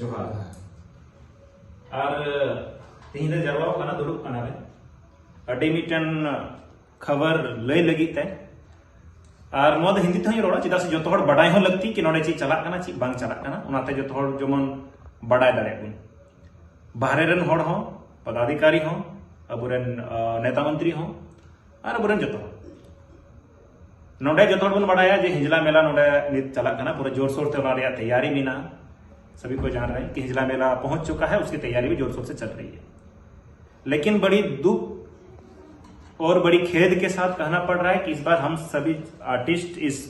जोहार और तीन जरवा खाना दुड़ुब खाना रे अडी मिटन खबर लय लगित है और नोद हिंदी तेहूँ रोड़ा चेदा से जो हड़ बड़ाई हो लगती कि नोडे ची चलाक काना ची बांग चलाक काना उनाते जो हड़ जमन बड़ाई दाड़े बुन बाहरे रन हड़ हो पदाधिकारी हो अबुरेन नेता मंत्री हो और अबुरेन जो नोडे जो बन बड़ाया जे हिंजला मेला नोडे नित चलाक काना पूरा जोर शोर से उना तैयारी मीना सभी को जान रहे हैं कि हिजला मेला पहुंच चुका है, उसकी तैयारी भी जोर शोर से चल रही है। लेकिन बड़ी दुख और बड़ी खेद के साथ कहना पड़ रहा है कि इस बार हम सभी आर्टिस्ट इस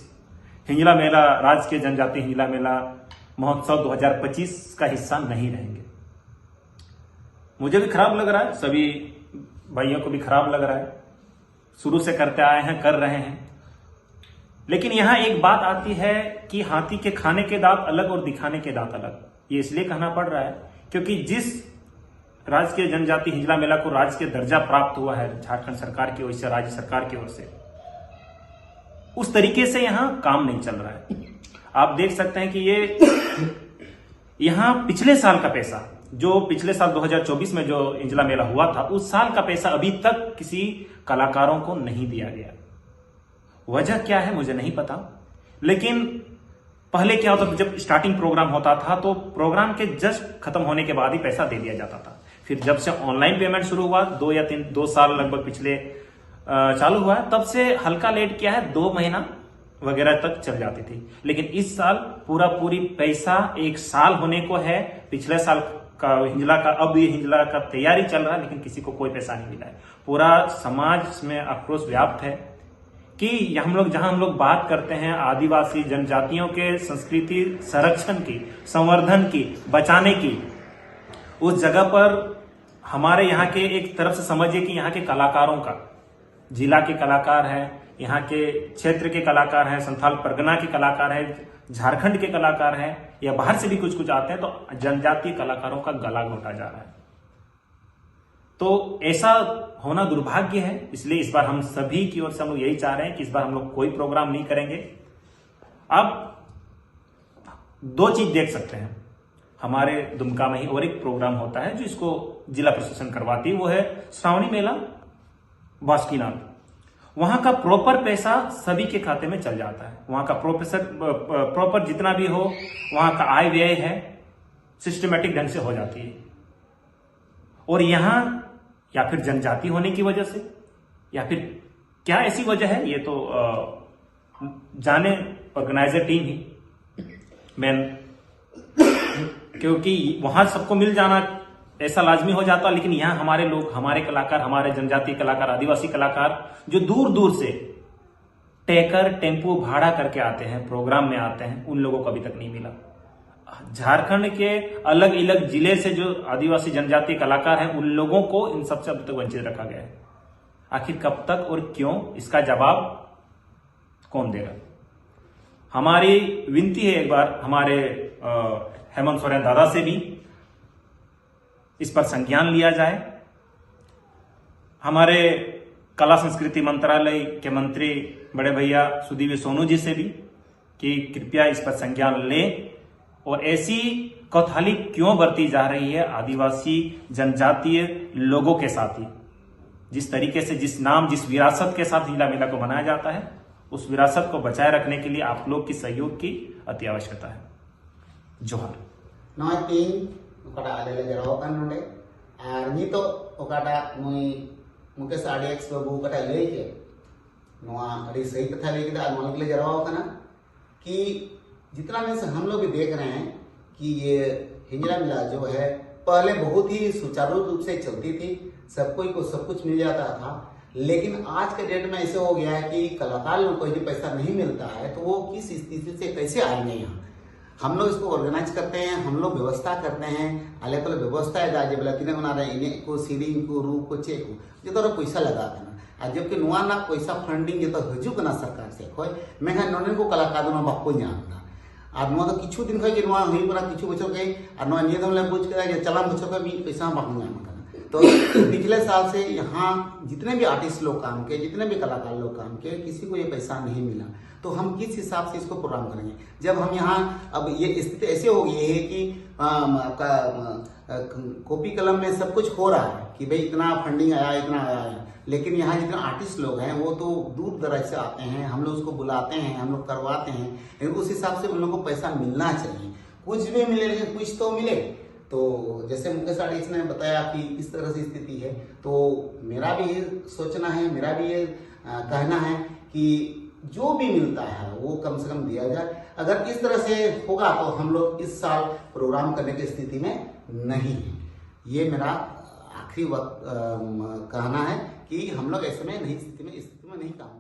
हिंजला मेला राज्य जनजाति हिंजला मेला महोत्सव 2025 का हिस्सा नहीं रहेंगे। मुझे भी खराब लग रहा है, सभी भाइयों को भी खराब लग रहा है। शुरू से करते आए हैं, कर रहे हैं, लेकिन यहां एक बात आती है कि हाथी के खाने के दांत अलग और दिखाने के दांत अलग। ये इसलिए कहना पड़ रहा है क्योंकि जिस राज्य के जनजाति हिंजला मेला को राज्य के दर्जा प्राप्त हुआ है झारखंड सरकार की ओर से, राज्य सरकार की ओर से, उस तरीके से यहां काम नहीं चल रहा है। आप देख सकते हैं कि ये यहां पिछले साल का पैसा, जो पिछले साल 2024 में जो हिंजला मेला हुआ था, उस साल का पैसा अभी तक किसी कलाकारों को नहीं दिया गया। वजह क्या है मुझे नहीं पता, लेकिन पहले क्या होता था, जब स्टार्टिंग प्रोग्राम होता था तो प्रोग्राम के जस्ट खत्म होने के बाद ही पैसा दे दिया जाता था। फिर जब से ऑनलाइन पेमेंट शुरू हुआ, 2 साल लगभग पिछले चालू हुआ, तब से हल्का लेट किया है, 2 महीना वगैरह तक चल जाती थी। लेकिन इस साल पूरी पैसा 1 साल होने को है। पिछले साल का हिंजला का, अब ये हिंजला का तैयारी चल रहा है, लेकिन किसी को कोई पैसा नहीं मिला है। पूरा समाज में आक्रोश व्याप्त है कि जहां हम लोग बात करते हैं आदिवासी जनजातियों के संस्कृति संरक्षण की, संवर्धन की, बचाने की, उस जगह पर हमारे यहाँ के एक तरफ से समझिए कि यहाँ के कलाकारों का, जिला के कलाकार हैं, यहाँ के क्षेत्र के कलाकार हैं, संथाल परगना के कलाकार हैं, झारखंड के कलाकार हैं, या बाहर से भी कुछ आते हैं, तो जनजातीय कलाकारों का गला घोटा जा रहा है। तो ऐसा होना दुर्भाग्य है। इसलिए इस बार हम सभी की ओर से हम लोग यही चाह रहे हैं कि इस बार हम लोग कोई प्रोग्राम नहीं करेंगे। अब 2 चीज देख सकते हैं, हमारे दुमका में ही और एक प्रोग्राम होता है जो इसको जिला प्रशासन करवाती है, वो है श्रावणी मेला बासुकीनाथ। वहां का प्रॉपर पैसा सभी के खाते में चल जाता है। वहां का प्रॉपर जितना भी हो, वहां का आय व्यय है सिस्टमेटिक ढंग से हो जाती है। और यहां या फिर जनजाति होने की वजह से, या फिर क्या ऐसी वजह है, ये तो जाने ऑर्गेनाइजर टीम ही मैन, क्योंकि वहां सबको मिल जाना ऐसा लाजमी हो जाता। लेकिन यहां हमारे लोग, हमारे कलाकार, हमारे जनजाति कलाकार, आदिवासी कलाकार जो दूर दूर से टैकर टेम्पो भाड़ा करके आते हैं, प्रोग्राम में आते हैं, उन लोगों को अभी तक नहीं मिला। झारखंड के अलग अलग जिले से जो आदिवासी जनजाति कलाकार हैं, उन लोगों को इन सबसे अब तक वंचित रखा गया है। आखिर कब तक और क्यों, इसका जवाब कौन देगा? हमारी विनती है एक बार हमारे हेमंत सोरेन दादा से भी इस पर संज्ञान लिया जाए। हमारे कला संस्कृति मंत्रालय के मंत्री बड़े भैया सुदीव्य सोनू जी से भी कि कृपया इस पर संज्ञान लें। और ऐसी कौतूहली क्यों बरती जा रही है आदिवासी जनजातीय लोगों के साथ ही? जिस तरीके से, जिस नाम, जिस विरासत के साथ हिंजला मेला को मनाया जाता है, उस विरासत को बचाए रखने के लिए आप लोग की सहयोग की अति आवश्यकता है। जोहार। मुकेश आरडीएक्स बाबू लय के सही कथा लगे जरावाना कि जितना में से हम लोग भी देख रहे हैं कि ये हिंजला मेला जो है पहले बहुत ही सुचारू रूप से चलती थी, सब कोई को सब कुछ मिल जाता था। लेकिन आज के डेट में ऐसे हो गया है कि कलाकार लोग को यदि पैसा नहीं मिलता है तो वो किस स्थिति से कैसे आएंगे यहाँ। हम लोग इसको ऑर्गेनाइज करते हैं, हम लोग व्यवस्था करते हैं, अलग अलग व्यवस्था है जाजे बोला तीन बना रहे इन्हें को सीरी को रू को चेक को जो तो पैसा लगा देना। और जबकि नुआ ना पैसा फंडिंग जो हजु ना सरकार से खोई मैं नोन को कलाकार बाको नामना। और किछु दिन खा किछु बचर के बुझ के चलाम बचर के पैसा बाको नाम तो पिछले साल से यहाँ जितने भी आर्टिस्ट लोग काम किए, जितने भी कलाकार लोग काम किए, किसी को ये पैसा नहीं मिला। तो हम किस हिसाब से इसको प्रोग्राम करेंगे जब हम यहाँ, अब ये स्थिति ऐसे हो गई है कि आपका कॉपी कलम में सब कुछ हो रहा है कि भाई इतना फंडिंग आया, इतना आया, लेकिन यहाँ जितने आर्टिस्ट लोग हैं वो तो दूर दराज से आते हैं, हम लोग उसको बुलाते हैं, हम लोग करवाते हैं, लेकिन उस हिसाब से उन लोगों को पैसा मिलना चाहिए। कुछ भी मिले लेकिन कुछ तो मिले। तो जैसे मुकेश आर्टिस्ट ने बताया कि किस तरह से स्थिति है, तो मेरा भी ये सोचना है, मेरा भी ये कहना है कि जो भी मिलता है वो कम से कम दिया जाए। अगर इस तरह से होगा तो हम लोग इस साल प्रोग्राम करने की स्थिति में नहीं है। ये मेरा आखिरी वक्त कहना है कि हम लोग ऐसे में नहीं स्थिति में नहीं काम